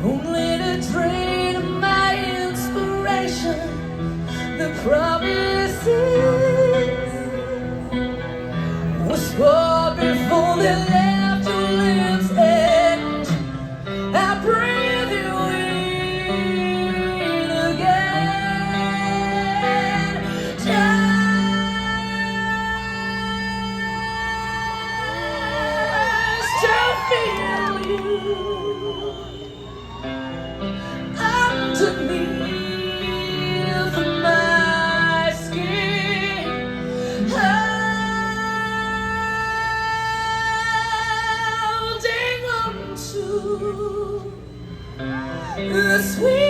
only to drain my inspiration. The promises whispered before they left your lips, and I breathe you in again. Just to feel you underneath my skin, holding on to the sweet